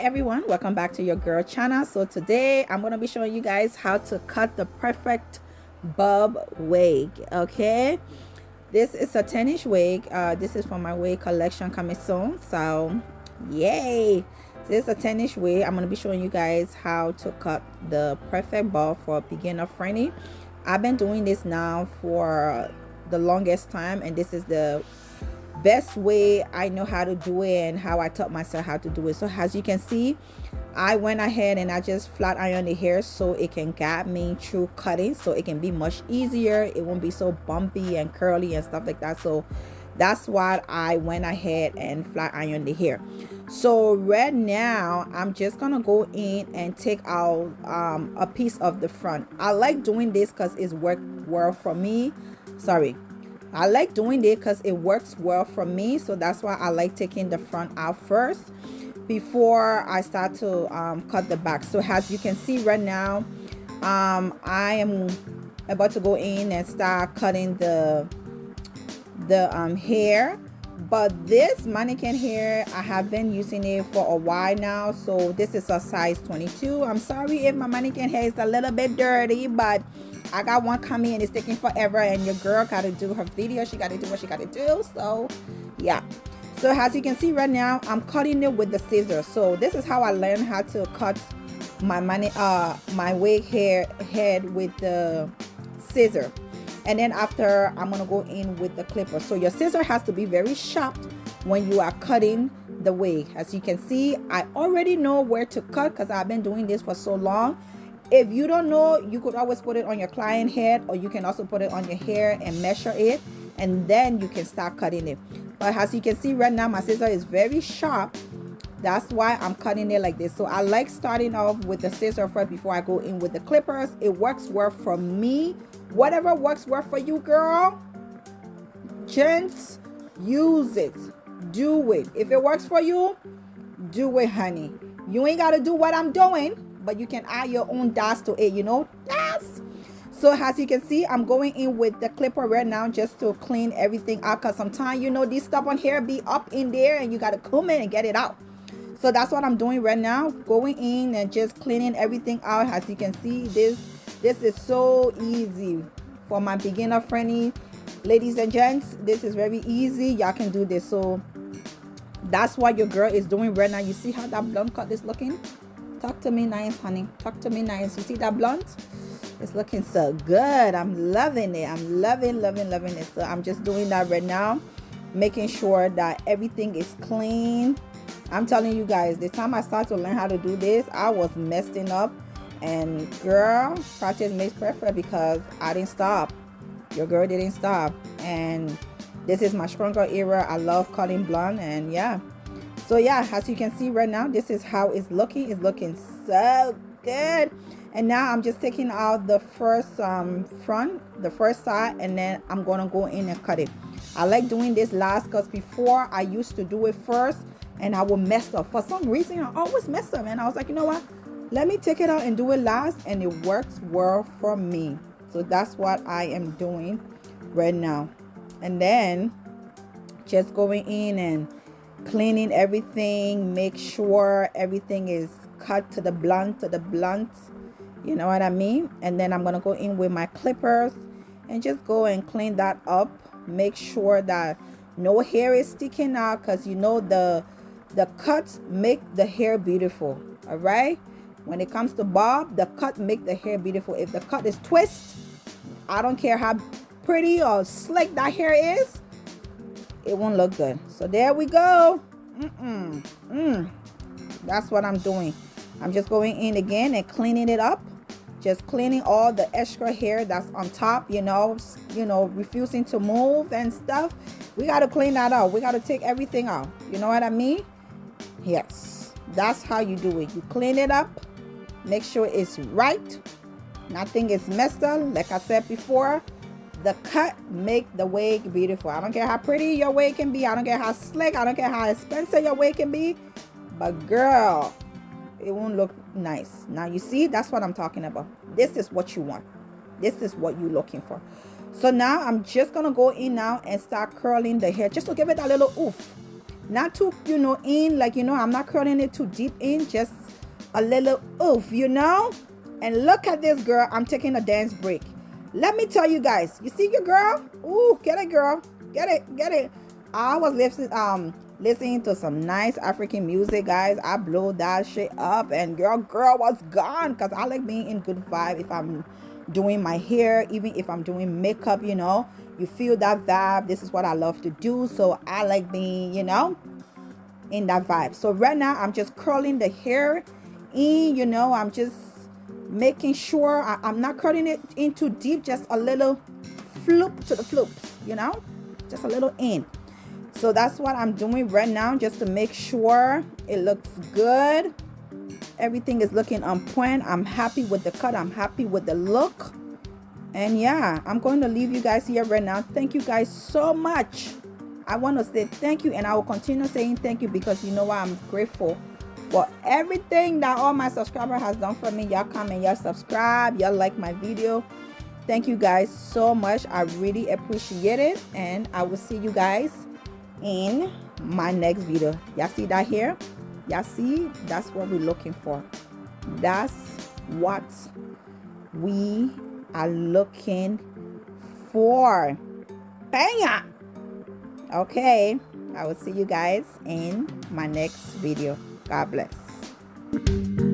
everyone, welcome back to your girl channel. So today I'm going to be showing you guys how to cut the perfect bob wig. Okay, this is a 10-inch wig. This is from my wig collection coming soon, so yay. This is a 10-inch wig. I'm going to be showing you guys how to cut the perfect bob for a beginner friendly. I've been doing this now for the longest time, and this is the best way I know how to do it and how I taught myself how to do it. So as you can see, I went ahead and I just flat iron the hair so it can guide me through cutting, so it can be much easier. It won't be so bumpy and curly and stuff like that. So that's why I went ahead and flat iron the hair. So right now I'm just gonna go in and take out a piece of the front. I like doing this because it's worked well for me. I like doing it because it works well for me, so that's why I like taking the front out first before I start to cut the back. So as you can see right now, I am about to go in and start cutting the hair. But this mannequin hair, I have been using it for a while now, so this is a size 22. I'm sorry if my mannequin hair is a little bit dirty, but I got one coming and it's taking forever, and your girl got to do her video. She got to do what she got to do. So yeah, so as you can see right now, I'm cutting it with the scissors. So this is how I learned how to cut my wig head with the scissor. And then after, I'm gonna go in with the clipper. So your scissor has to be very sharp when you are cutting the wig. As you can see, I already know where to cut because I've been doing this for so long. If you don't know, you could always put it on your client head, or you can also put it on your hair and measure it, and then you can start cutting it. But as you can see right now, my scissor is very sharp. That's why I'm cutting it like this. So I like starting off with the scissor first before I go in with the clippers. It works well for me. Whatever works well for you, girl, gents, use it, do it. If it works for you, do it, honey. You ain't got to do what I'm doing, but you can add your own dash to it, you know. Yes. So as you can see, I'm going in with the clipper right now just to clean everything out, because sometimes, you know, these stubborn hair be up in there and you got to comb it and get it out. So that's what I'm doing right now, going in and just cleaning everything out. As you can see, this is so easy for my beginner friendly ladies and gents. This is very easy. Y'all can do this. So that's what your girl is doing right now. You see how that blunt cut is looking? Talk to me nice, honey. Talk to me nice. You see that blunt? It's looking so good. I'm loving it. I'm loving it. So I'm just doing that right now, making sure that everything is clean. I'm telling you guys, the time I started to learn how to do this, I was messing up. And girl, practice makes perfect, because I didn't stop. Your girl didn't stop. And this is my stronger era. I love cutting blonde. And yeah, so yeah, as you can see right now, this is how it's looking. It's looking so good. And now I'm just taking out the first the first side, and then I'm gonna go in and cut it. I like doing this last because before I used to do it first and I would mess up. For some reason I always mess up, and I was like, you know what, let me take it out and do it last, and it works well for me. So that's what I am doing right now. And then just going in and cleaning everything, make sure everything is cut to the blunt, you know what I mean. And then I'm gonna go in with my clippers and just go and clean that up. Make sure that no hair is sticking out, because you know the cuts make the hair beautiful. All right, when it comes to bob, the cut make the hair beautiful. If the cut is twist, I don't care how pretty or slick that hair is, it won't look good. So there we go. That's what I'm doing. I'm just going in again and cleaning it up, just cleaning all the extra hair that's on top, you know, refusing to move and stuff. We got to clean that out. We got to take everything out, you know what I mean? Yes, that's how you do it. You clean it up, make sure it's right, nothing is messed up. Like I said before, the cut make the wig beautiful. I don't care how pretty your wig can be, I don't care how slick, I don't care how expensive your wig can be, but girl, it won't look nice. Now you see, that's what I'm talking about. This is what you want. This is what you're looking for. So now I'm just gonna go in now and start curling the hair, just to give it a little oof. not too, you know, in, like, you know, I'm not curling it too deep in, just a little oof, you know. And look at this, girl. I'm taking a dance break. Let me tell you guys, you see your girl? Ooh, get it, girl. Get it, get it. I was listening to some nice African music, guys. I blow that shit up, and girl was gone, because I like being in good vibe if I'm doing my hair, even if I'm doing makeup, you know. You feel that vibe. This is what I love to do, so I like being, you know, in that vibe. So right now I'm just curling the hair in, you know. I'm just making sure I'm not curling it in too deep, just a little floop to the floops, you know, just a little in. So that's what I'm doing right now, just to make sure it looks good. Everything is looking on point. I'm happy with the cut. I'm happy with the look. And yeah, I'm going to leave you guys here right now. Thank you guys so much. I want to say thank you, and I will continue saying thank you, because you know what, I'm grateful for everything that all my subscribers has done for me. Y'all come and y'all subscribe, y'all like my video. Thank you guys so much. I really appreciate it, and I will see you guys in my next video. Y'all see that here? Y'all see? That's what we're looking for. That's what we are looking for. Bam! Okay, I will see you guys in my next video. God bless.